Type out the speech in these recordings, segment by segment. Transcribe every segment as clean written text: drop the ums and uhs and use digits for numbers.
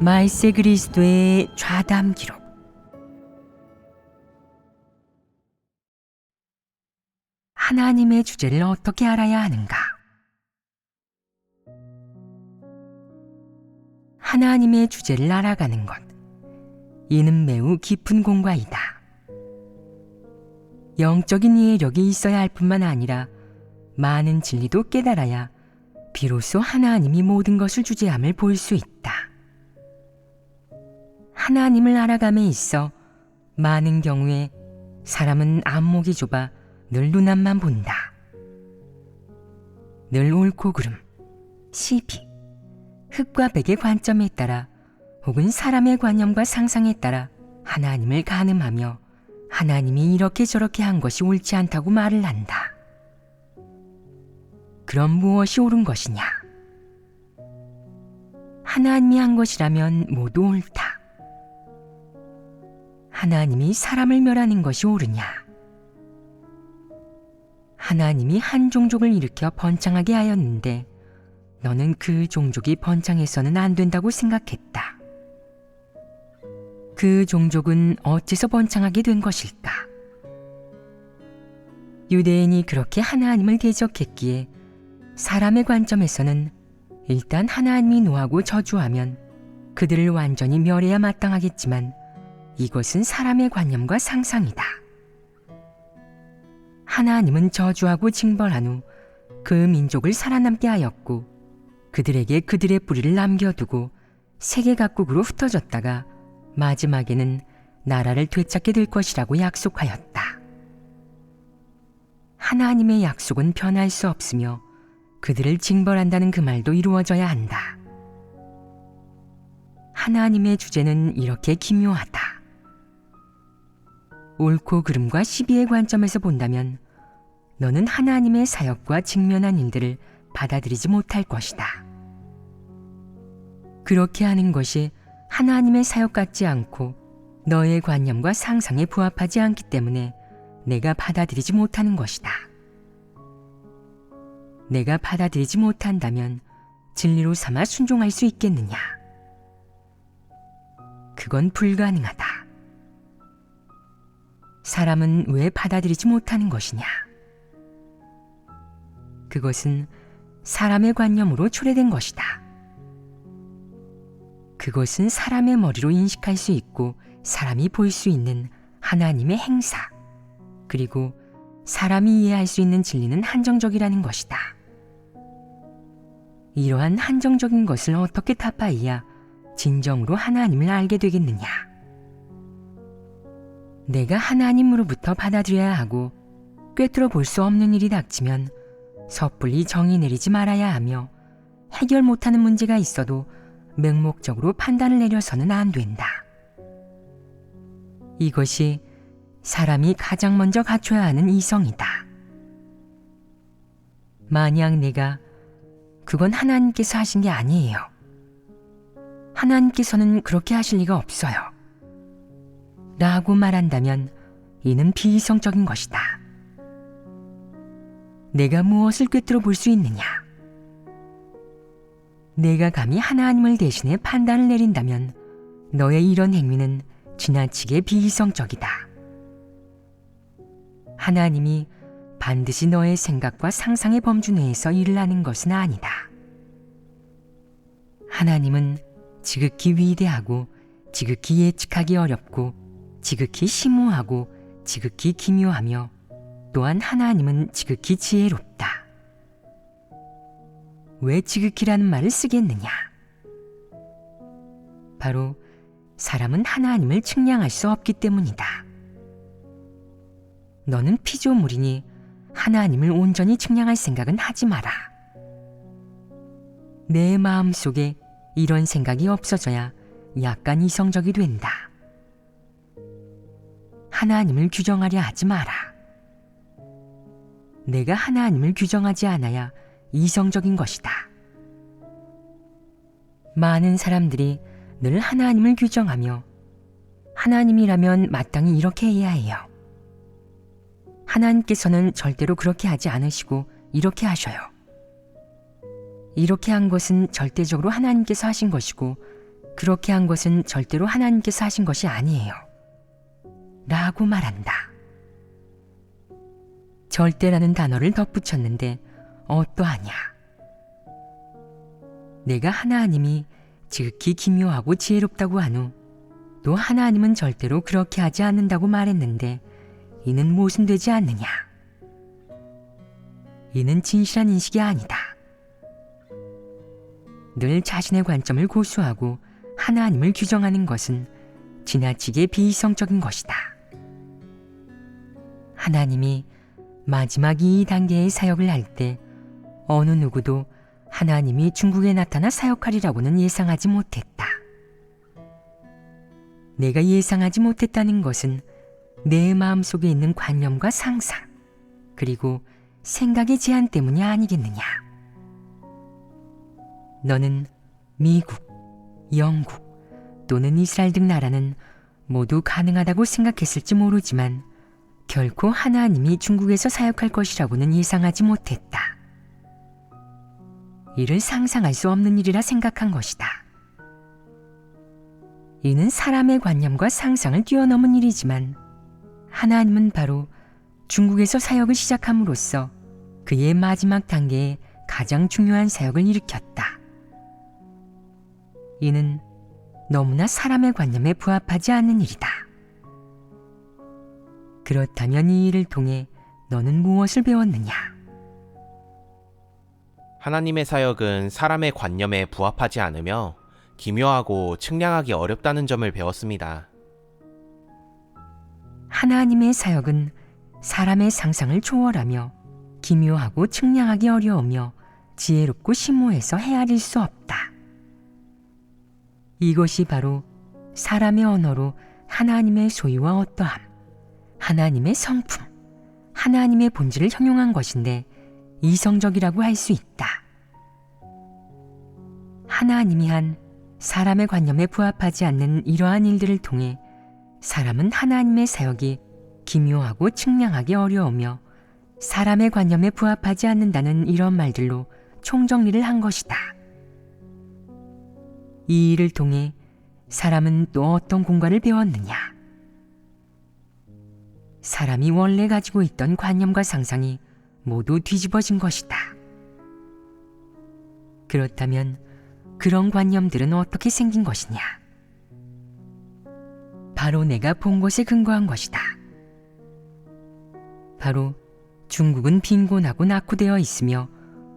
말세 그리스도의 좌담 기록. 하나님의 주제를 어떻게 알아야 하는가? 하나님의 주제를 알아가는 것, 이는 매우 깊은 공과이다. 영적인 이해력이 있어야 할 뿐만 아니라 많은 진리도 깨달아야 비로소 하나님이 모든 것을 주재함을 볼 수 있다. 하나님을 알아감에 있어 많은 경우에 사람은 안목이 좁아 늘 눈앞만 본다. 늘 옳고 그름, 시비, 흙과 백의 관점에 따라 혹은 사람의 관념과 상상에 따라 하나님을 가늠하며 하나님이 이렇게 저렇게 한 것이 옳지 않다고 말을 한다. 그럼 무엇이 옳은 것이냐? 하나님이 한 것이라면 모두 옳다. 하나님이 사람을 멸하는 것이 옳으냐? 하나님이 한 종족을 일으켜 번창하게 하였는데 너는 그 종족이 번창해서는 안 된다고 생각했다. 그 종족은 어째서 번창하게 된 것일까? 유대인이 그렇게 하나님을 대적했기에 사람의 관점에서는 일단 하나님이 노하고 저주하면 그들을 완전히 멸해야 마땅하겠지만 이것은 사람의 관념과 상상이다. 하나님은 저주하고 징벌한 후 그 민족을 살아남게 하였고 그들에게 그들의 뿌리를 남겨두고 세계 각국으로 흩어졌다가 마지막에는 나라를 되찾게 될 것이라고 약속하였다. 하나님의 약속은 변할 수 없으며 그들을 징벌한다는 그 말도 이루어져야 한다. 하나님의 주제는 이렇게 기묘하다. 옳고 그름과 시비의 관점에서 본다면 너는 하나님의 사역과 직면한 일들을 받아들이지 못할 것이다. 그렇게 하는 것이 하나님의 사역 같지 않고 너의 관념과 상상에 부합하지 않기 때문에 내가 받아들이지 못하는 것이다. 내가 받아들이지 못한다면 진리로 삼아 순종할 수 있겠느냐? 그건 불가능하다. 사람은 왜 받아들이지 못하는 것이냐? 그것은 사람의 관념으로 초래된 것이다. 그것은 사람의 머리로 인식할 수 있고 사람이 볼 수 있는 하나님의 행사, 그리고 사람이 이해할 수 있는 진리는 한정적이라는 것이다. 이러한 한정적인 것을 어떻게 타파해야 진정으로 하나님을 알게 되겠느냐? 내가 하나님으로부터 받아들여야 하고 꿰뚫어 볼 수 없는 일이 닥치면 섣불리 정의 내리지 말아야 하며 해결 못하는 문제가 있어도 맹목적으로 판단을 내려서는 안 된다. 이것이 사람이 가장 먼저 갖춰야 하는 이성이다. 만약 내가 그건 하나님께서 하신 게 아니에요. 하나님께서는 그렇게 하실 리가 없어요. 라고 말한다면 이는 비이성적인 것이다. 내가 무엇을 꿰뚫어 볼 수 있느냐? 내가 감히 하나님을 대신해 판단을 내린다면 너의 이런 행위는 지나치게 비이성적이다. 하나님이 반드시 너의 생각과 상상의 범주 내에서 일을 하는 것은 아니다. 하나님은 지극히 위대하고 지극히 예측하기 어렵고 지극히 심오하고 지극히 기묘하며 또한 하나님은 지극히 지혜롭다. 왜 지극히라는 말을 쓰겠느냐? 바로 사람은 하나님을 측량할 수 없기 때문이다. 너는 피조물이니 하나님을 온전히 측량할 생각은 하지 마라. 내 마음속에 이런 생각이 없어져야 약간 이성적이 된다. 하나님을 규정하려 하지 마라. 내가 하나님을 규정하지 않아야 이성적인 것이다. 많은 사람들이 늘 하나님을 규정하며 하나님이라면 마땅히 이렇게 해야 해요. 하나님께서는 절대로 그렇게 하지 않으시고 이렇게 하셔요. 이렇게 한 것은 절대적으로 하나님께서 하신 것이고 그렇게 한 것은 절대로 하나님께서 하신 것이 아니에요. 라고 말한다. 절대라는 단어를 덧붙였는데 어떠하냐. 내가 하나님이 지극히 기묘하고 지혜롭다고 한 후 또 하나님은 절대로 그렇게 하지 않는다고 말했는데 이는 모순되지 않느냐. 이는 진실한 인식이 아니다. 늘 자신의 관점을 고수하고 하나님을 규정하는 것은 지나치게 비이성적인 것이다. 하나님이 마지막 이 단계의 사역을 할 때 어느 누구도 하나님이 중국에 나타나 사역하리라고는 예상하지 못했다. 내가 예상하지 못했다는 것은 내 마음속에 있는 관념과 상상, 그리고 생각의 제한 때문이 아니겠느냐. 너는 미국, 영국 또는 이스라엘 등 나라는 모두 가능하다고 생각했을지 모르지만 결코 하나님이 중국에서 사역할 것이라고는 예상하지 못했다. 이를 상상할 수 없는 일이라 생각한 것이다. 이는 사람의 관념과 상상을 뛰어넘은 일이지만 하나님은 바로 중국에서 사역을 시작함으로써 그의 마지막 단계에 가장 중요한 사역을 일으켰다. 이는 너무나 사람의 관념에 부합하지 않는 일이다. 그렇다면 이 일을 통해 너는 무엇을 배웠느냐? 하나님의 사역은 사람의 관념에 부합하지 않으며 기묘하고 측량하기 어렵다는 점을 배웠습니다. 하나님의 사역은 사람의 상상을 초월하며 기묘하고 측량하기 어려우며 지혜롭고 심오해서 헤아릴 수 없다. 이것이 바로 사람의 언어로 하나님의 소유와 어떠함, 하나님의 성품, 하나님의 본질을 형용한 것인데 이성적이라고 할 수 있다. 하나님이 한 사람의 관념에 부합하지 않는 이러한 일들을 통해 사람은 하나님의 사역이 기묘하고 측량하기 어려우며 사람의 관념에 부합하지 않는다는 이런 말들로 총정리를 한 것이다. 이 일을 통해 사람은 또 어떤 공과를 배웠느냐? 사람이 원래 가지고 있던 관념과 상상이 모두 뒤집어진 것이다. 그렇다면 그런 관념들은 어떻게 생긴 것이냐? 바로 내가 본 것에 근거한 것이다. 바로 중국은 빈곤하고 낙후되어 있으며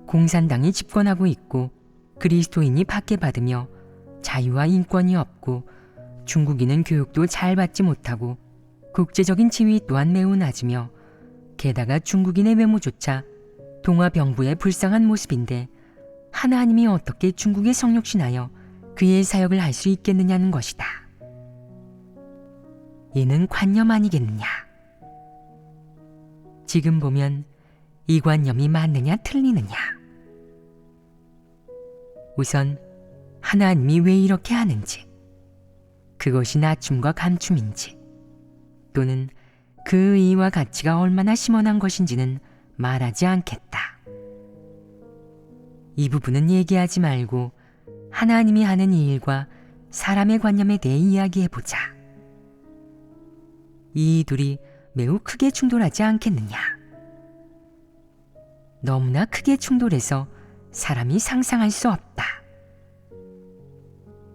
공산당이 집권하고 있고 그리스도인이 박해받으며 자유와 인권이 없고 중국인은 교육도 잘 받지 못하고 국제적인 지위 또한 매우 낮으며 게다가 중국인의 외모조차 동아병부의 불쌍한 모습인데 하나님이 어떻게 중국에 성육신하여 그의 사역을 할 수 있겠느냐는 것이다. 이는 관념 아니겠느냐? 지금 보면 이 관념이 맞느냐 틀리느냐? 우선 하나님이 왜 이렇게 하는지, 그것이 낮춤과 감춤인지, 또는 그 의의와 가치가 얼마나 심원한 것인지는 말하지 않겠다. 이 부분은 얘기하지 말고 하나님이 하는 이 일과 사람의 관념에 대해 이야기해보자. 이 둘이 매우 크게 충돌하지 않겠느냐? 너무나 크게 충돌해서 사람이 상상할 수 없다.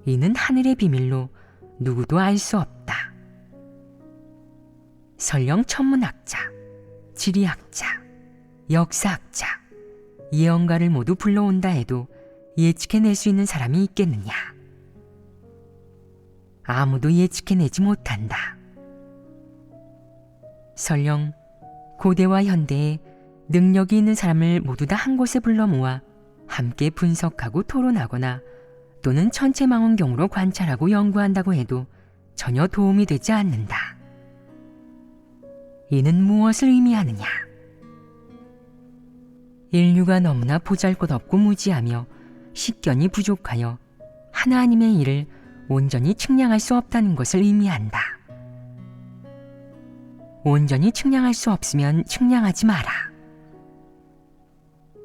이는 하늘의 비밀로 누구도 알 수 없다. 설령 천문학자, 지리학자, 역사학자, 예언가를 모두 불러온다 해도 예측해낼 수 있는 사람이 있겠느냐? 아무도 예측해내지 못한다. 설령 고대와 현대에 능력이 있는 사람을 모두 다 한 곳에 불러 모아 함께 분석하고 토론하거나 또는 천체망원경으로 관찰하고 연구한다고 해도 전혀 도움이 되지 않는다. 이는 무엇을 의미하느냐? 인류가 너무나 보잘것없고 무지하며 식견이 부족하여 하나님의 일을 온전히 측량할 수 없다는 것을 의미한다. 온전히 측량할 수 없으면 측량하지 마라.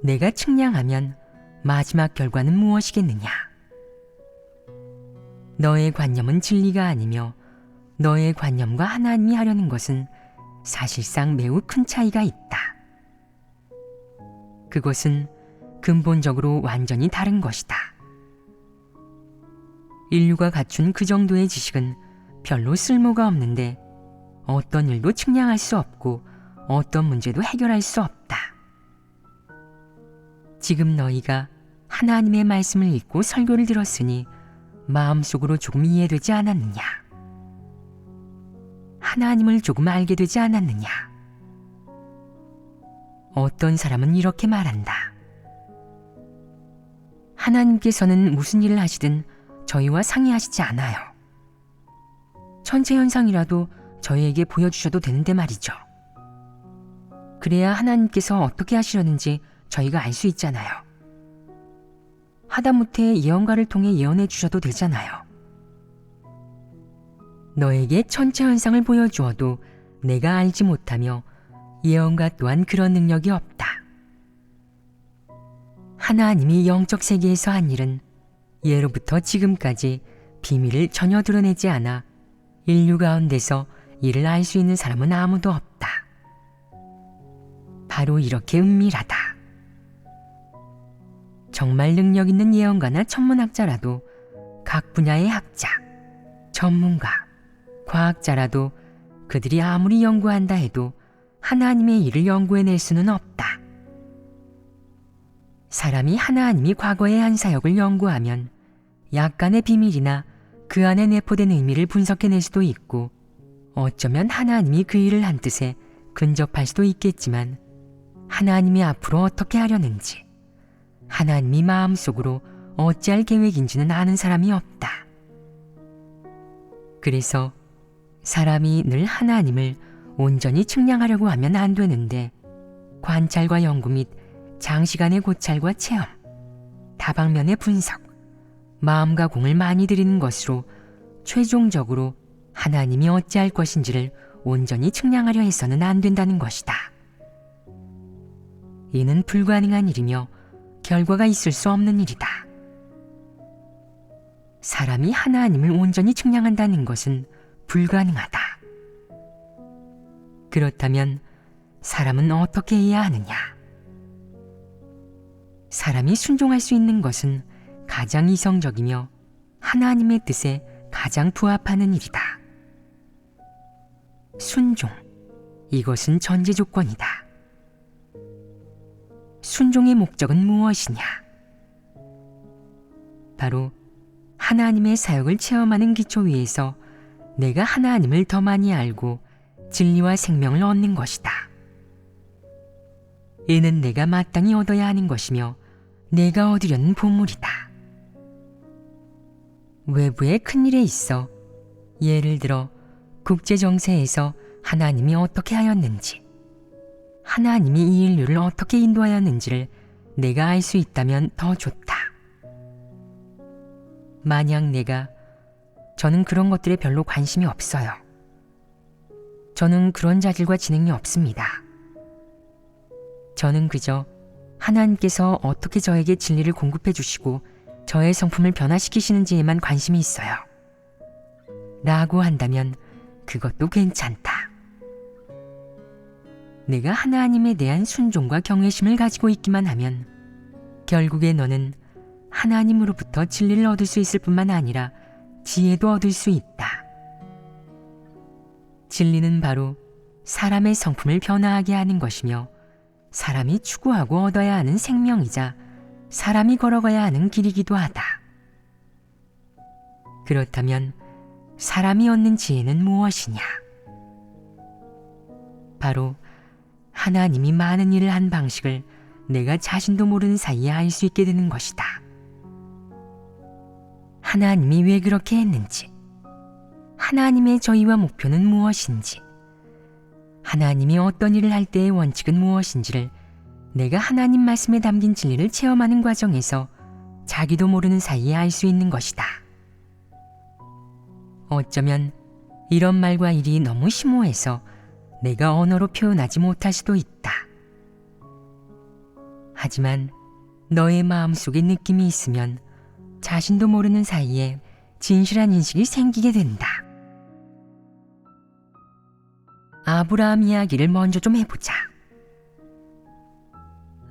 내가 측량하면 마지막 결과는 무엇이겠느냐? 너의 관념은 진리가 아니며 너의 관념과 하나님이 하려는 것은 사실상 매우 큰 차이가 있다. 그것은 근본적으로 완전히 다른 것이다. 인류가 갖춘 그 정도의 지식은 별로 쓸모가 없는데 어떤 일도 측량할 수 없고 어떤 문제도 해결할 수 없다. 지금 너희가 하나님의 말씀을 읽고 설교를 들었으니 마음속으로 조금 이해되지 않았느냐? 하나님을 조금 알게 되지 않았느냐? 어떤 사람은 이렇게 말한다. 하나님께서는 무슨 일을 하시든 저희와 상의하시지 않아요. 천체 현상이라도 저희에게 보여주셔도 되는데 말이죠. 그래야 하나님께서 어떻게 하시려는지 저희가 알 수 있잖아요. 하다못해 예언가를 통해 예언해 주셔도 되잖아요. 너에게 천체 현상을 보여주어도 내가 알지 못하며 예언가 또한 그런 능력이 없다. 하나님이 영적 세계에서 한 일은 예로부터 지금까지 비밀을 전혀 드러내지 않아 인류 가운데서 이를 알 수 있는 사람은 아무도 없다. 바로 이렇게 은밀하다. 정말 능력 있는 예언가나 천문학자라도 각 분야의 학자, 전문가, 과학자라도 그들이 아무리 연구한다 해도 하나님의 일을 연구해낼 수는 없다. 사람이 하나님이 과거에 한 사역을 연구하면 약간의 비밀이나 그 안에 내포된 의미를 분석해낼 수도 있고 어쩌면 하나님이 그 일을 한 뜻에 근접할 수도 있겠지만 하나님이 앞으로 어떻게 하려는지 하나님이 마음속으로 어찌할 계획인지는 아는 사람이 없다. 그래서 사람이 늘 하나님을 온전히 측량하려고 하면 안 되는데 관찰과 연구 및 장시간의 고찰과 체험, 다방면의 분석, 마음과 공을 많이 들이는 것으로 최종적으로 하나님이 어찌할 것인지를 온전히 측량하려 해서는 안 된다는 것이다. 이는 불가능한 일이며 결과가 있을 수 없는 일이다. 사람이 하나님을 온전히 측량한다는 것은 불가능하다. 그렇다면 사람은 어떻게 해야 하느냐? 사람이 순종할 수 있는 것은 가장 이성적이며 하나님의 뜻에 가장 부합하는 일이다. 순종, 이것은 전제 조건이다. 순종의 목적은 무엇이냐? 바로 하나님의 사역을 체험하는 기초 위에서 내가 하나님을 더 많이 알고 진리와 생명을 얻는 것이다. 이는 내가 마땅히 얻어야 하는 것이며 내가 얻으려는 보물이다. 외부의 큰일에 있어 예를 들어 국제정세에서 하나님이 어떻게 하였는지, 하나님이 이 인류를 어떻게 인도하였는지를 내가 알 수 있다면 더 좋다. 만약 저는 그런 것들에 별로 관심이 없어요. 저는 그런 자질과 지능이 없습니다. 저는 그저 하나님께서 어떻게 저에게 진리를 공급해 주시고 저의 성품을 변화시키시는지에만 관심이 있어요. 라고 한다면 그것도 괜찮다. 내가 하나님에 대한 순종과 경외심을 가지고 있기만 하면 결국에 너는 하나님으로부터 진리를 얻을 수 있을 뿐만 아니라 지혜도 얻을 수 있다. 진리는 바로 사람의 성품을 변화하게 하는 것이며 사람이 추구하고 얻어야 하는 생명이자 사람이 걸어가야 하는 길이기도 하다. 그렇다면 사람이 얻는 지혜는 무엇이냐? 바로 하나님이 많은 일을 한 방식을 내가 자신도 모르는 사이에 알 수 있게 되는 것이다. 하나님이 왜 그렇게 했는지, 하나님의 저희와 목표는 무엇인지, 하나님이 어떤 일을 할 때의 원칙은 무엇인지를 내가 하나님 말씀에 담긴 진리를 체험하는 과정에서 자기도 모르는 사이에 알 수 있는 것이다. 어쩌면 이런 말과 일이 너무 심오해서 내가 언어로 표현하지 못할 수도 있다. 하지만 너의 마음속에 느낌이 있으면 자신도 모르는 사이에 진실한 인식이 생기게 된다. 아브라함 이야기를 먼저 좀 해보자.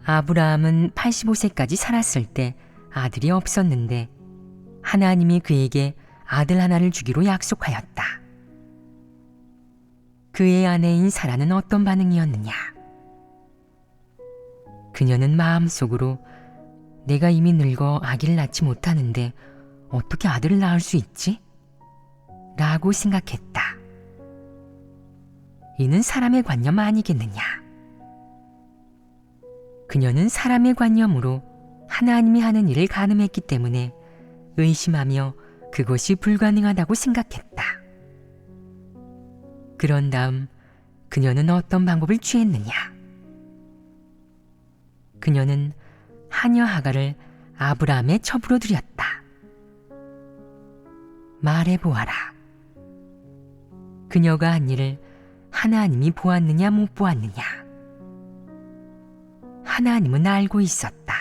아브라함은 85세까지 살았을 때 아들이 없었는데 하나님이 그에게 아들 하나를 주기로 약속하였다. 그의 아내인 사라는 어떤 반응이었느냐? 그녀는 마음속으로 내가 이미 늙어 아기를 낳지 못하는데 어떻게 아들을 낳을 수 있지? 라고 생각했다. 이는 사람의 관념 아니겠느냐? 그녀는 사람의 관념으로 하나님이 하는 일을 가늠했기 때문에 의심하며 그것이 불가능하다고 생각했다. 그런 다음 그녀는 어떤 방법을 취했느냐? 그녀는 하녀 하갈을 아브라함의 첩으로 들였다. 말해보아라. 그녀가 한 일을 하나님이 보았느냐 못 보았느냐? 하나님은 알고 있었다.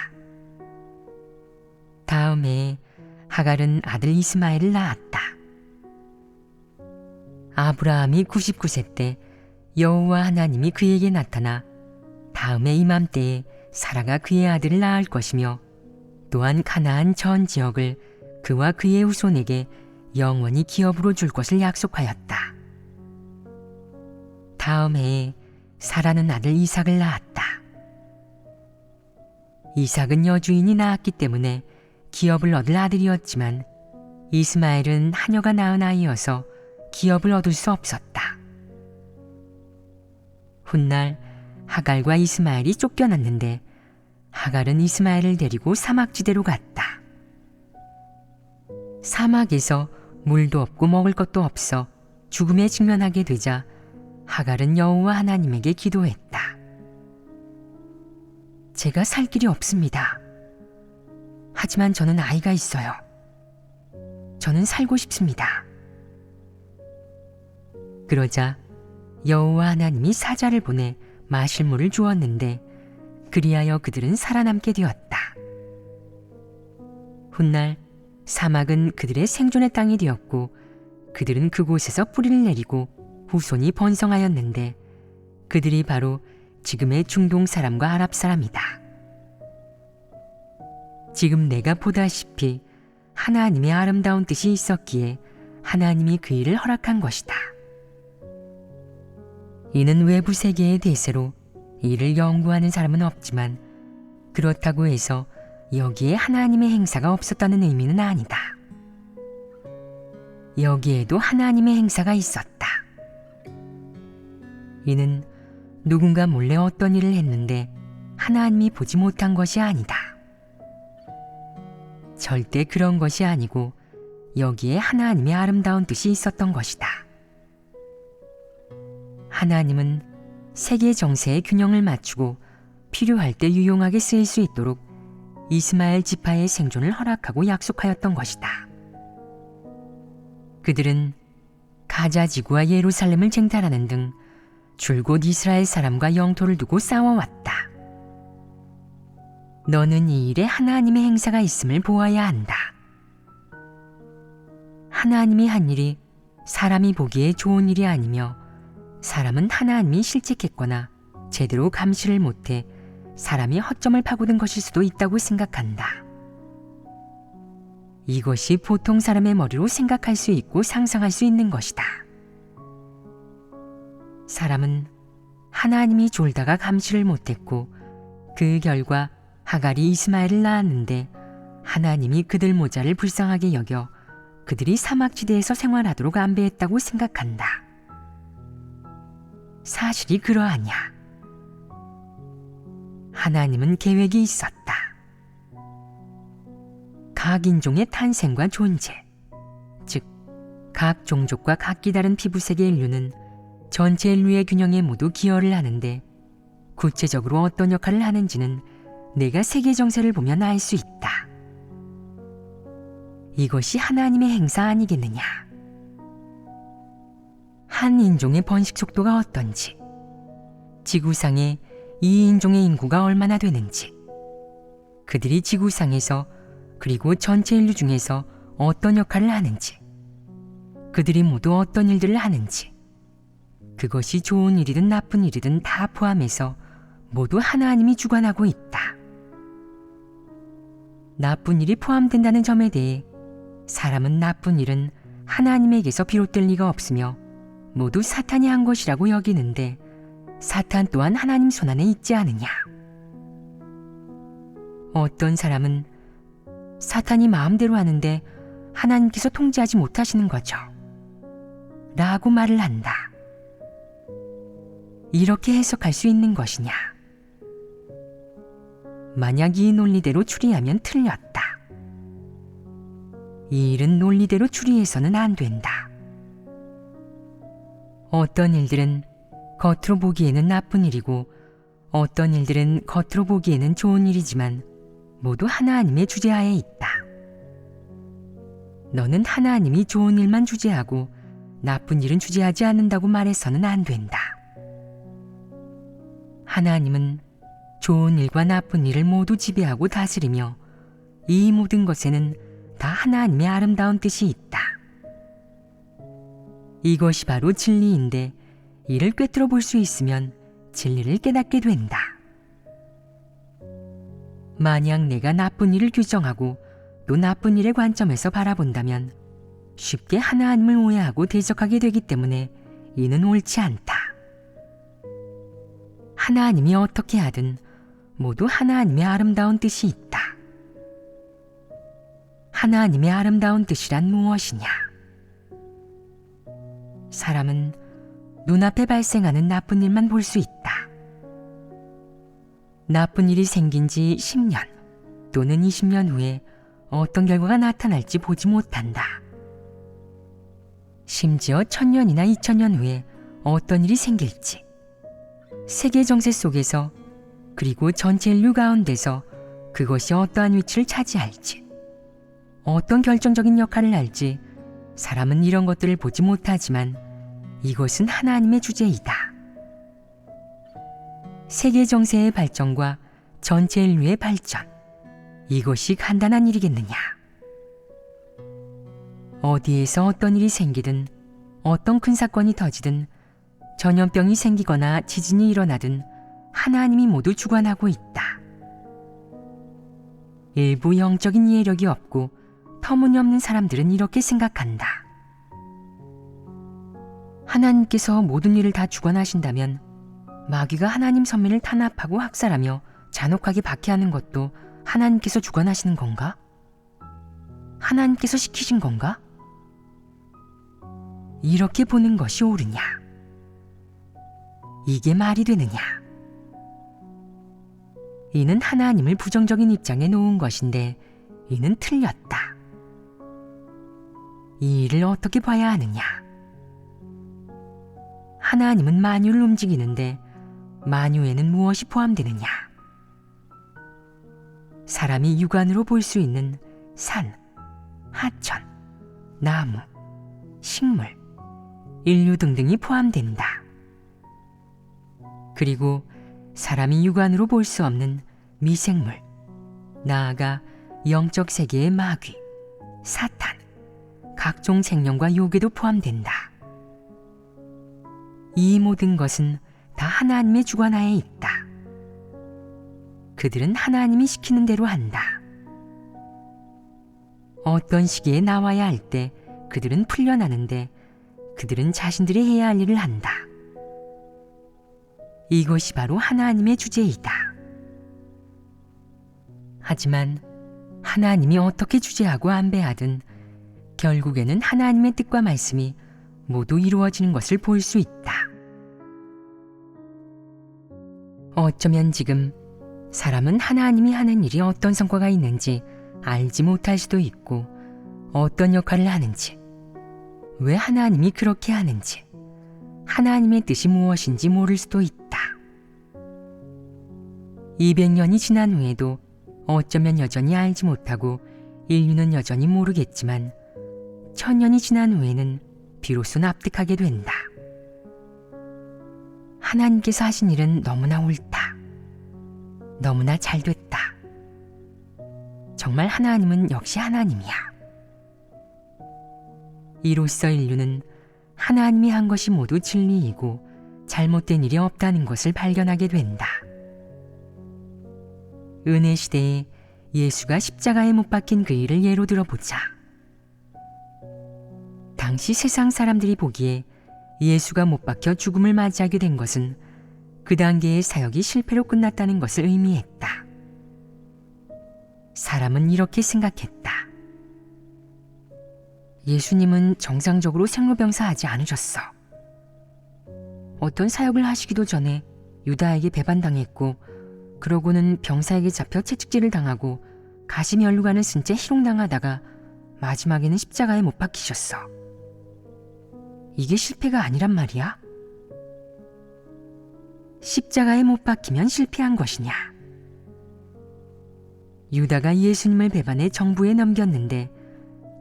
다음 해에 하갈은 아들 이스마엘을 낳았다. 아브라함이 99세 때 여호와 하나님이 그에게 나타나 다음해 이맘때에 사라가 그의 아들을 낳을 것이며 또한 가나안 전 지역을 그와 그의 후손에게 영원히 기업으로 줄 것을 약속하였다. 다음 해에 사라는 아들 이삭을 낳았다. 이삭은 여주인이 낳았기 때문에 기업을 얻을 아들이었지만 이스마엘은 하녀가 낳은 아이여서 기업을 얻을 수 없었다. 훗날 하갈과 이스마엘이 쫓겨났는데 하갈은 이스마엘을 데리고 사막지대로 갔다. 사막에서 물도 없고 먹을 것도 없어 죽음에 직면하게 되자 하갈은 여호와 하나님에게 기도했다. 제가 살 길이 없습니다. 하지만 저는 아이가 있어요. 저는 살고 싶습니다. 그러자 여호와 하나님이 사자를 보내 마실 물을 주었는데 그리하여 그들은 살아남게 되었다. 훗날 사막은 그들의 생존의 땅이 되었고 그들은 그곳에서 뿌리를 내리고 후손이 번성하였는데 그들이 바로 지금의 중동 사람과 아랍 사람이다. 지금 내가 보다시피 하나님의 아름다운 뜻이 있었기에 하나님이 그 일을 허락한 것이다. 이는 외부 세계의 대세로 이를 연구하는 사람은 없지만 그렇다고 해서 여기에 하나님의 행사가 없었다는 의미는 아니다. 여기에도 하나님의 행사가 있었다. 이는 누군가 몰래 어떤 일을 했는데 하나님이 보지 못한 것이 아니다. 절대 그런 것이 아니고 여기에 하나님의 아름다운 뜻이 있었던 것이다. 하나님은 세계 정세의 균형을 맞추고 필요할 때 유용하게 쓰일 수 있도록 이스마엘 지파의 생존을 허락하고 약속하였던 것이다. 그들은 가자 지구와 예루살렘을 쟁탈하는 등 줄곧 이스라엘 사람과 영토를 두고 싸워왔다. 너는 이 일에 하나님의 행사가 있음을 보아야 한다. 하나님이 한 일이 사람이 보기에 좋은 일이 아니며 사람은 하나님이 실책했거나 제대로 감시를 못해 사람이 허점을 파고든 것일 수도 있다고 생각한다. 이것이 보통 사람의 머리로 생각할 수 있고 상상할 수 있는 것이다. 사람은 하나님이 졸다가 감시를 못했고 그 결과 하갈이 이스마엘을 낳았는데 하나님이 그들 모자를 불쌍하게 여겨 그들이 사막지대에서 생활하도록 안배했다고 생각한다. 사실이 그러하냐? 하나님은 계획이 있었다. 각 인종의 탄생과 존재, 즉 각 종족과 각기 다른 피부색의 인류는 전체 인류의 균형에 모두 기여를 하는데 구체적으로 어떤 역할을 하는지는 내가 세계 정세를 보면 알 수 있다. 이것이 하나님의 행사 아니겠느냐? 한 인종의 번식 속도가 어떤지, 지구상에 이 인종의 인구가 얼마나 되는지, 그들이 지구상에서 그리고 전체 인류 중에서 어떤 역할을 하는지, 그들이 모두 어떤 일들을 하는지, 그것이 좋은 일이든 나쁜 일이든 다 포함해서 모두 하나님이 주관하고 있다. 나쁜 일이 포함된다는 점에 대해 사람은 나쁜 일은 하나님에게서 비롯될 리가 없으며 모두 사탄이 한 것이라고 여기는데, 사탄 또한 하나님 손안에 있지 않으냐? 어떤 사람은 사탄이 마음대로 하는데 하나님께서 통제하지 못하시는 거죠 라고 말을 한다. 이렇게 해석할 수 있는 것이냐? 만약 이 논리대로 추리하면 틀렸다. 이 일은 논리대로 추리해서는 안 된다. 어떤 일들은 겉으로 보기에는 나쁜 일이고 어떤 일들은 겉으로 보기에는 좋은 일이지만 모두 하나님의 주재하에 있다. 너는 하나님이 좋은 일만 주재하고 나쁜 일은 주재하지 않는다고 말해서는 안 된다. 하나님은 좋은 일과 나쁜 일을 모두 지배하고 다스리며 이 모든 것에는 다 하나님의 아름다운 뜻이 있다. 이것이 바로 진리인데 이를 꿰뚫어 볼 수 있으면 진리를 깨닫게 된다. 만약 내가 나쁜 일을 규정하고 또 나쁜 일의 관점에서 바라본다면 쉽게 하나님을 오해하고 대적하게 되기 때문에 이는 옳지 않다. 하나님이 어떻게 하든 모두 하나님의 아름다운 뜻이 있다. 하나님의 아름다운 뜻이란 무엇이냐? 사람은 눈앞에 발생하는 나쁜 일만 볼 수 있다. 나쁜 일이 생긴 지 10년 또는 20년 후에 어떤 결과가 나타날지 보지 못한다. 심지어 1000년이나 2000년 후에 어떤 일이 생길지, 세계 정세 속에서 그리고 전체 인류 가운데서 그것이 어떠한 위치를 차지할지, 어떤 결정적인 역할을 할지 사람은 이런 것들을 보지 못하지만 이것은 하나님의 주제이다. 세계 정세의 발전과 전체 인류의 발전, 이것이 간단한 일이겠느냐? 어디에서 어떤 일이 생기든 어떤 큰 사건이 터지든 전염병이 생기거나 지진이 일어나든 하나님이 모두 주관하고 있다. 일부 영적인 이해력이 없고 터무니없는 사람들은 이렇게 생각한다. 하나님께서 모든 일을 다 주관하신다면 마귀가 하나님 선민을 탄압하고 학살하며 잔혹하게 박해하는 것도 하나님께서 주관하시는 건가? 하나님께서 시키신 건가? 이렇게 보는 것이 옳으냐? 이게 말이 되느냐? 이는 하나님을 부정적인 입장에 놓은 것인데 이는 틀렸다. 이 일을 어떻게 봐야 하느냐? 하나님은 만유를 움직이는데 만유에는 무엇이 포함되느냐? 사람이 육안으로 볼 수 있는 산, 하천, 나무, 식물, 인류 등등이 포함된다. 그리고 사람이 육안으로 볼 수 없는 미생물, 나아가 영적 세계의 마귀, 사탄, 각종 생명과 요괴도 포함된다. 이 모든 것은 다 하나님의 주관하에 있다. 그들은 하나님이 시키는 대로 한다. 어떤 시기에 나와야 할 때 그들은 풀려나는데 그들은 자신들이 해야 할 일을 한다. 이것이 바로 하나님의 주제이다. 하지만 하나님이 어떻게 주재하고 안배하든 결국에는 하나님의 뜻과 말씀이 모두 이루어지는 것을 볼 수 있다. 어쩌면 지금 사람은 하나님이 하는 일이 어떤 성과가 있는지 알지 못할 수도 있고 어떤 역할을 하는지, 왜 하나님이 그렇게 하는지, 하나님의 뜻이 무엇인지 모를 수도 있다. 200년이 지난 후에도 어쩌면 여전히 알지 못하고 인류는 여전히 모르겠지만 1000년이 지난 후에는 비로소 납득하게 된다. 하나님께서 하신 일은 너무나 옳다. 너무나 잘 됐다. 정말 하나님은 역시 하나님이야. 이로써 인류는 하나님이 한 것이 모두 진리이고 잘못된 일이 없다는 것을 발견하게 된다. 은혜 시대에 예수가 십자가에 못 박힌 그 일을 예로 들어보자. 당시 세상 사람들이 보기에 예수가 못 박혀 죽음을 맞이하게 된 것은 그 단계의 사역이 실패로 끝났다는 것을 의미했다. 사람은 이렇게 생각했다. 예수님은 정상적으로 생로병사하지 않으셨어. 어떤 사역을 하시기도 전에 유다에게 배반당했고, 그러고는 병사에게 잡혀 채찍질을 당하고 가시면류관을 쓴 채 희롱당하다가 마지막에는 십자가에 못 박히셨어. 이게 실패가 아니란 말이야? 십자가에 못 박히면 실패한 것이냐? 유다가 예수님을 배반해 정부에 넘겼는데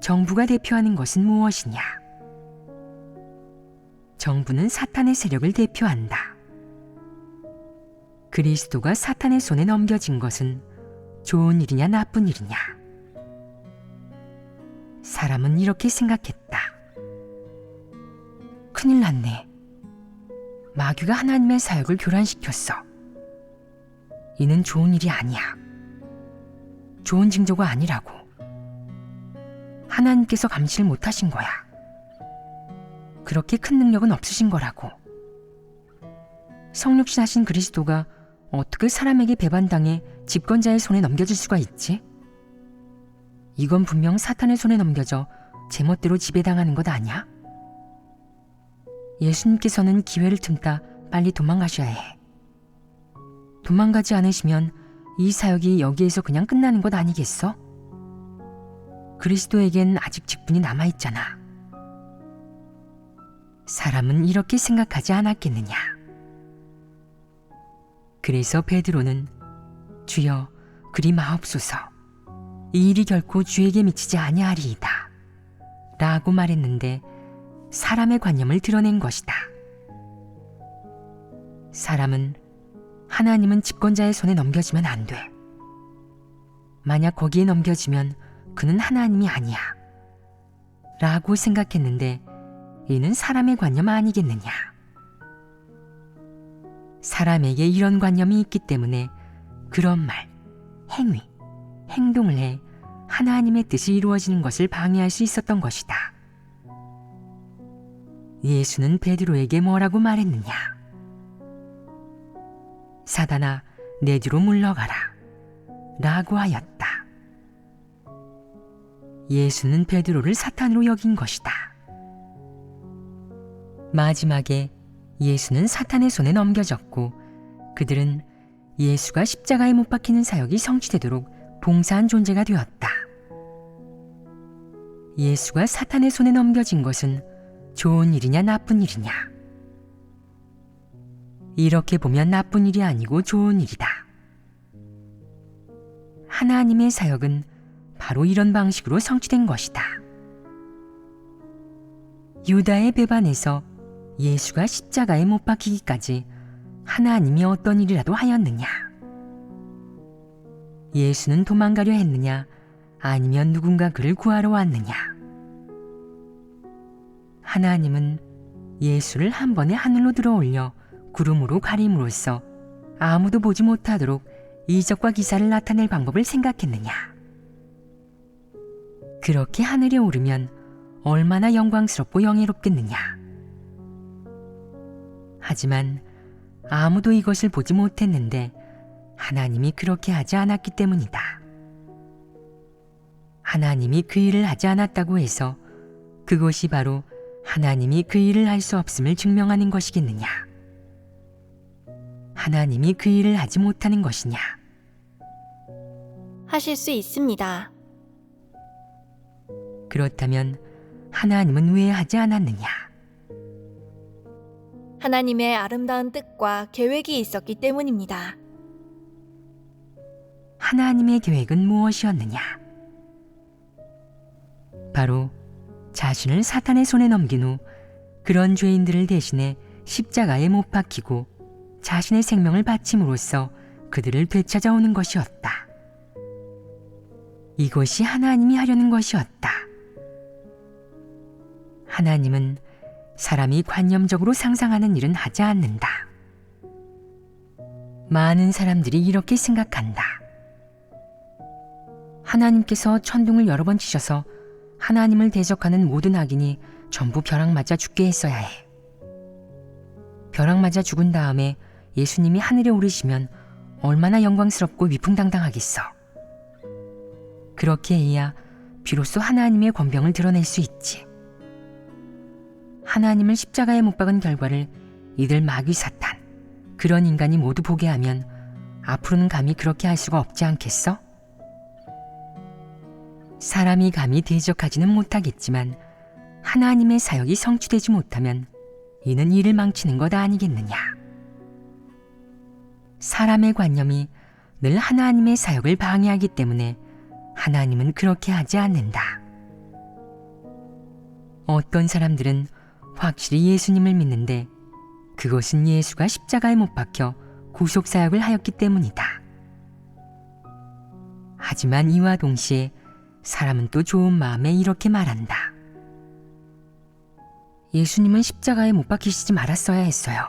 정부가 대표하는 것은 무엇이냐? 정부는 사탄의 세력을 대표한다. 그리스도가 사탄의 손에 넘겨진 것은 좋은 일이냐 나쁜 일이냐? 사람은 이렇게 생각했다. 큰일 났네. 마귀가 하나님의 사역을 교란시켰어. 이는 좋은 일이 아니야. 좋은 징조가 아니라고. 하나님께서 감시를 못하신 거야. 그렇게 큰 능력은 없으신 거라고. 성육신하신 그리스도가 어떻게 사람에게 배반당해 집권자의 손에 넘겨질 수가 있지? 이건 분명 사탄의 손에 넘겨져 제멋대로 지배당하는 것 아니야? 예수님께서는 기회를 틈타 빨리 도망가셔야 해. 도망가지 않으시면 이 사역이 여기에서 그냥 끝나는 것 아니겠어? 그리스도에겐 아직 직분이 남아있잖아. 사람은 이렇게 생각하지 않았겠느냐? 그래서 베드로는 주여 그리 마옵소서, 이 일이 결코 주에게 미치지 아니하리이다 라고 말했는데 사람의 관념을 드러낸 것이다. 사람은 하나님은 집권자의 손에 넘겨지면 안 돼. 만약 거기에 넘겨지면 그는 하나님이 아니야 라고 생각했는데 이는 사람의 관념 아니겠느냐? 사람에게 이런 관념이 있기 때문에 그런 말, 행위, 행동을 해 하나님의 뜻이 이루어지는 것을 방해할 수 있었던 것이다. 예수는 베드로에게 뭐라고 말했느냐? 사단아, 내 뒤로 물러가라 라고 하였다. 예수는 베드로를 사탄으로 여긴 것이다. 마지막에 예수는 사탄의 손에 넘겨졌고 그들은 예수가 십자가에 못 박히는 사역이 성취되도록 봉사한 존재가 되었다. 예수가 사탄의 손에 넘겨진 것은 좋은 일이냐 나쁜 일이냐? 이렇게 보면 나쁜 일이 아니고 좋은 일이다. 하나님의 사역은 바로 이런 방식으로 성취된 것이다. 유다의 배반에서 예수가 십자가에 못 박히기까지 하나님이 어떤 일이라도 하였느냐? 예수는 도망가려 했느냐? 아니면 누군가 그를 구하러 왔느냐? 하나님은 예수를 한 번에 하늘로 들어올려 구름으로 가림으로써 아무도 보지 못하도록 이적과 기사를 나타낼 방법을 생각했느냐? 그렇게 하늘에 오르면 얼마나 영광스럽고 영예롭겠느냐? 하지만 아무도 이것을 보지 못했는데 하나님이 그렇게 하지 않았기 때문이다. 하나님이 그 일을 하지 않았다고 해서 그것이 바로 하나님이 그 일을 할 수 없음을 증명하는 것이겠느냐? 하나님이 그 일을 하지 못하는 것이냐? 하실 수 있습니다. 그렇다면 하나님은 왜 하지 않았느냐? 하나님의 아름다운 뜻과 계획이 있었기 때문입니다. 하나님의 계획은 무엇이었느냐? 바로 자신을 사탄의 손에 넘긴 후 그런 죄인들을 대신해 십자가에 못 박히고 자신의 생명을 바침으로써 그들을 되찾아오는 것이었다. 이것이 하나님이 하려는 것이었다. 하나님은 사람이 관념적으로 상상하는 일은 하지 않는다. 많은 사람들이 이렇게 생각한다. 하나님께서 천둥을 여러 번 치셔서 하나님을 대적하는 모든 악인이 전부 벼락 맞아 죽게 했어야 해. 벼락 맞아 죽은 다음에 예수님이 하늘에 오르시면 얼마나 영광스럽고 위풍당당하겠어. 그렇게 해야 비로소 하나님의 권병을 드러낼 수 있지. 하나님을 십자가에 못 박은 결과를 이들 마귀 사탄, 그런 인간이 모두 보게 하면 앞으로는 감히 그렇게 할 수가 없지 않겠어? 사람이 감히 대적하지는 못하겠지만 하나님의 사역이 성취되지 못하면 이는 일을 망치는 것 아니겠느냐. 사람의 관념이 늘 하나님의 사역을 방해하기 때문에 하나님은 그렇게 하지 않는다. 어떤 사람들은 확실히 예수님을 믿는데 그것은 예수가 십자가에 못 박혀 구속사역을 하였기 때문이다. 하지만 이와 동시에 사람은 또 좋은 마음에 이렇게 말한다. 예수님은 십자가에 못 박히시지 말았어야 했어요.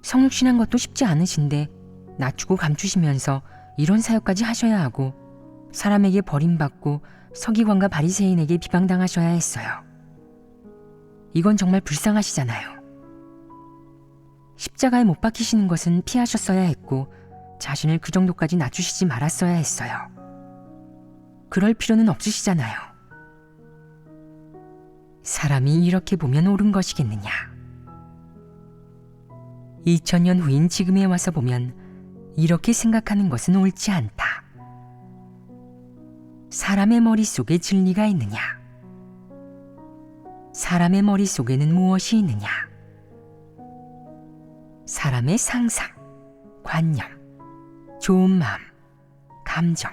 성육신한 것도 쉽지 않으신데 낮추고 감추시면서 이런 사역까지 하셔야 하고 사람에게 버림받고 서기관과 바리새인에게 비방당하셔야 했어요. 이건 정말 불쌍하시잖아요. 십자가에 못 박히시는 것은 피하셨어야 했고 자신을 그 정도까지 낮추시지 말았어야 했어요. 그럴 필요는 없으시잖아요. 사람이 이렇게 보면 옳은 것이겠느냐. 2000년 후인 지금에 와서 보면 이렇게 생각하는 것은 옳지 않다. 사람의 머릿속에 진리가 있느냐? 사람의 머릿속에는 무엇이 있느냐? 사람의 상상, 관념, 좋은 마음, 감정,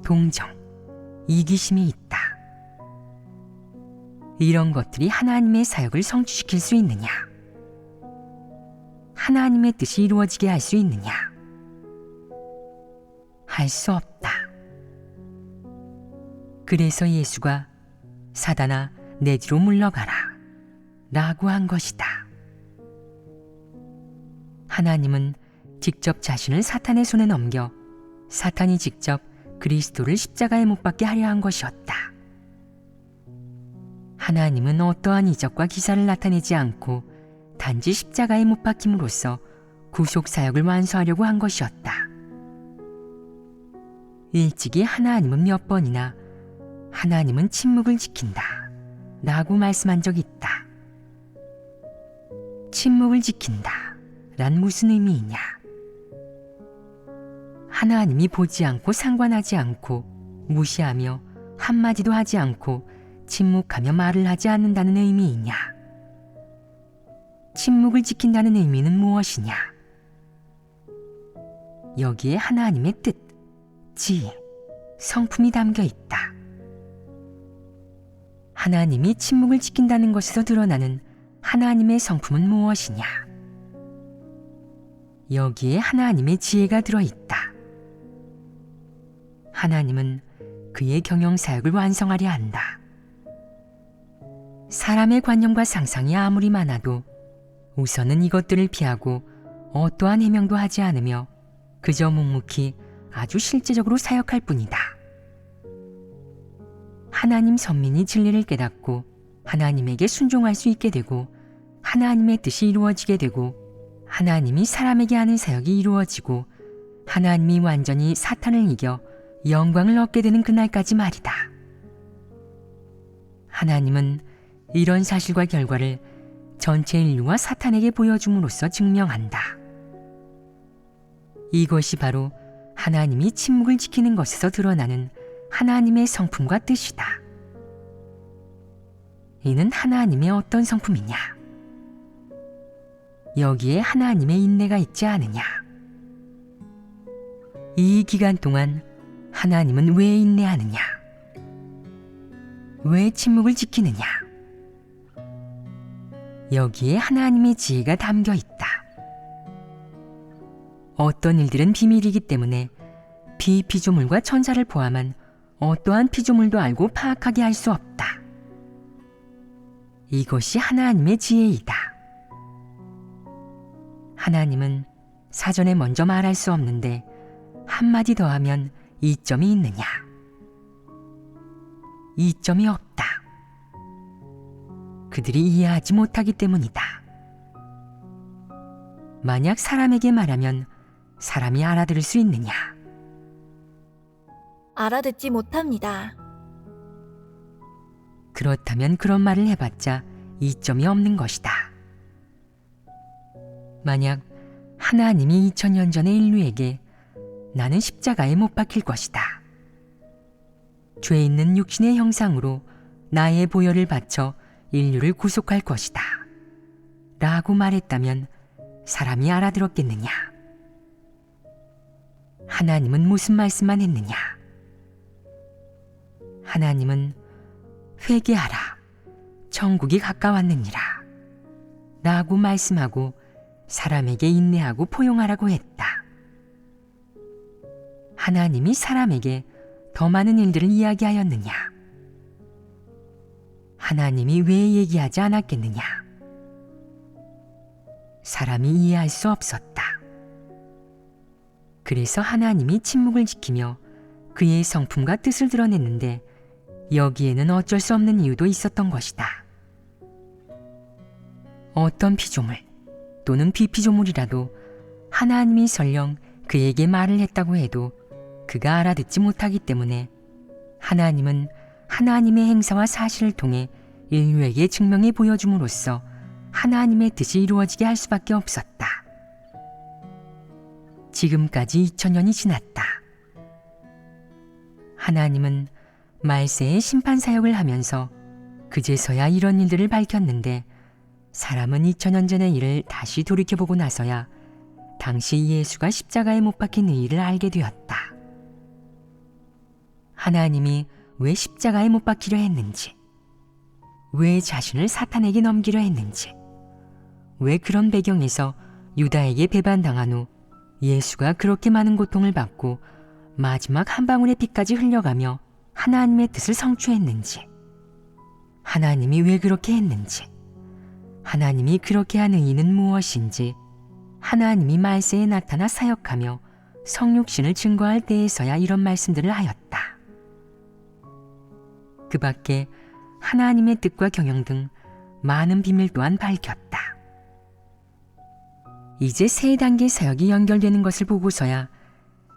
동정, 이기심이 있다. 이런 것들이 하나님의 사역을 성취시킬 수 있느냐? 하나님의 뜻이 이루어지게 할 수 있느냐? 할 수 없다. 그래서 예수가 사단아 내 뒤로 물러가라 라고 한 것이다. 하나님은 직접 자신을 사탄의 손에 넘겨 사탄이 직접 그리스도를 십자가에 못 박게 하려 한 것이었다. 하나님은 어떠한 이적과 기사를 나타내지 않고 단지 십자가에 못 박힘으로써 구속사역을 완수하려고 한 것이었다. 일찍이 하나님은 몇 번이나 하나님은 침묵을 지킨다 라고 말씀한 적이 있다. 침묵을 지킨다 란 무슨 의미이냐? 하나님이 보지 않고 상관하지 않고 무시하며 한마디도 하지 않고 침묵하며 말을 하지 않는다는 의미이냐? 침묵을 지킨다는 의미는 무엇이냐? 여기에 하나님의 뜻, 지, 성품이 담겨 있다. 하나님이 침묵을 지킨다는 것에서 드러나는 하나님의 성품은 무엇이냐? 여기에 하나님의 지혜가 들어있다. 하나님은 그의 경영사역을 완성하려 한다. 사람의 관념과 상상이 아무리 많아도 우선은 이것들을 피하고 어떠한 해명도 하지 않으며 그저 묵묵히 아주 실제적으로 사역할 뿐이다. 하나님 선민이 진리를 깨닫고 하나님에게 순종할 수 있게 되고 하나님의 뜻이 이루어지게 되고 하나님이 사람에게 하는 사역이 이루어지고 하나님이 완전히 사탄을 이겨 영광을 얻게 되는 그날까지 말이다. 하나님은 이런 사실과 결과를 전체 인류와 사탄에게 보여줌으로써 증명한다. 이것이 바로 하나님이 침묵을 지키는 것에서 드러나는 하나님의 성품과 뜻이다. 이는 하나님의 어떤 성품이냐? 여기에 하나님의 인내가 있지 않으냐? 이 기간 동안 하나님은 왜 인내하느냐? 왜 침묵을 지키느냐? 여기에 하나님의 지혜가 담겨 있다. 어떤 일들은 비밀이기 때문에 비피조물과 천사를 포함한 어떠한 피조물도 알고 파악하게 할 수 없다. 이것이 하나님의 지혜이다. 하나님은 사전에 먼저 말할 수 없는데 한마디 더 하면 이점이 있느냐? 이점이 없다. 그들이 이해하지 못하기 때문이다. 만약 사람에게 말하면 사람이 알아들을 수 있느냐? 알아듣지 못합니다. 그렇다면 그런 말을 해봤자 이점이 없는 것이다. 만약 하나님이 2000년 전의 인류에게 나는 십자가에 못 박힐 것이다. 죄 있는 육신의 형상으로 나의 보혈을 바쳐 인류를 구속할 것이다. 라고 말했다면 사람이 알아들었겠느냐? 하나님은 무슨 말씀만 했느냐? 하나님은 회개하라. 천국이 가까웠느니라. 라고 말씀하고 사람에게 인내하고 포용하라고 했다. 하나님이 사람에게 더 많은 일들을 이야기하였느냐? 하나님이 왜 얘기하지 않았겠느냐? 사람이 이해할 수 없었다. 그래서 하나님이 침묵을 지키며 그의 성품과 뜻을 드러냈는데 여기에는 어쩔 수 없는 이유도 있었던 것이다. 어떤 피조물 또는 비피조물이라도 하나님이 설령 그에게 말을 했다고 해도 그가 알아듣지 못하기 때문에 하나님은 하나님의 행사와 사실을 통해 인류에게 증명해 보여줌으로써 하나님의 뜻이 이루어지게 할 수밖에 없었다. 지금까지 2000년이 지났다. 하나님은 말세의 심판 사역을 하면서 그제서야 이런 일들을 밝혔는데 사람은 2000년 전의 일을 다시 돌이켜보고 나서야 당시 예수가 십자가에 못 박힌 의의를 알게 되었다. 하나님이 왜 십자가에 못 박히려 했는지, 왜 자신을 사탄에게 넘기려 했는지, 왜 그런 배경에서 유다에게 배반당한 후 예수가 그렇게 많은 고통을 받고 마지막 한 방울의 피까지 흘려가며 하나님의 뜻을 성취했는지, 하나님이 왜 그렇게 했는지, 하나님이 그렇게 한 의의는 무엇인지, 하나님이 말세에 나타나 사역하며 성육신을 증거할 때에서야 이런 말씀들을 하였다. 그 밖에 하나님의 뜻과 경영 등 많은 비밀 또한 밝혔다. 이제 세 단계 사역이 연결되는 것을 보고서야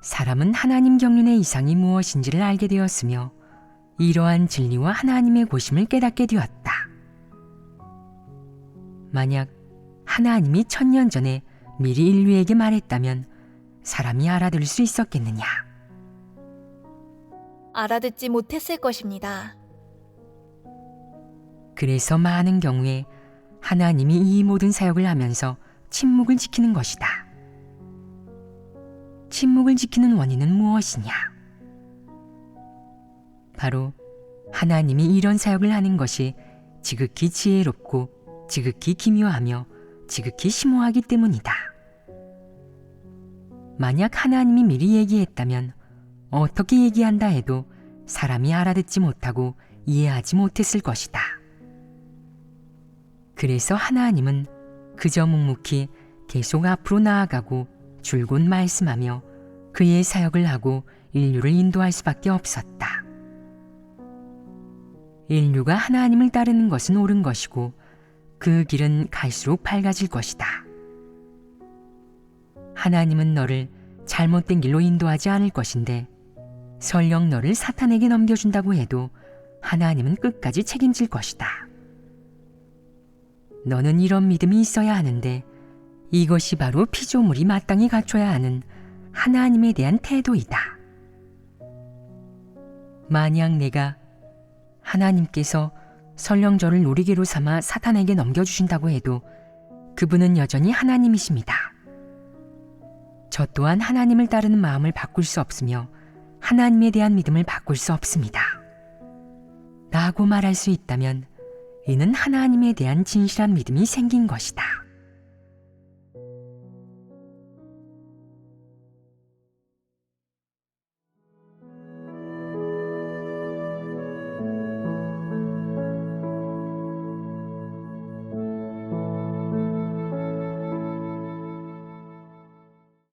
사람은 하나님 경륜의 이상이 무엇인지를 알게 되었으며 이러한 진리와 하나님의 고심을 깨닫게 되었다. 만약 하나님이 1000년 전에 미리 인류에게 말했다면 사람이 알아들을 수 있었겠느냐? 알아듣지 못했을 것입니다. 그래서 많은 경우에 하나님이 이 모든 사역을 하면서 침묵을 지키는 것이다. 침묵을 지키는 원인은 무엇이냐? 바로 하나님이 이런 사역을 하는 것이 지극히 지혜롭고 지극히 기묘하며 지극히 심오하기 때문이다. 만약 하나님이 미리 얘기했다면 어떻게 얘기한다 해도 사람이 알아듣지 못하고 이해하지 못했을 것이다. 그래서 하나님은 그저 묵묵히 계속 앞으로 나아가고 줄곧 말씀하며 그의 사역을 하고 인류를 인도할 수밖에 없었다. 인류가 하나님을 따르는 것은 옳은 것이고 그 길은 갈수록 밝아질 것이다. 하나님은 너를 잘못된 길로 인도하지 않을 것인데 설령 너를 사탄에게 넘겨준다고 해도 하나님은 끝까지 책임질 것이다. 너는 이런 믿음이 있어야 하는데 이것이 바로 피조물이 마땅히 갖춰야 하는 하나님에 대한 태도이다. 만약 내가 하나님께서 설령 저를 놀이개로 삼아 사탄에게 넘겨주신다고 해도 그분은 여전히 하나님이십니다. 저 또한 하나님을 따르는 마음을 바꿀 수 없으며 하나님에 대한 믿음을 바꿀 수 없습니다. 라고 말할 수 있다면 이는 하나님에 대한 진실한 믿음이 생긴 것이다.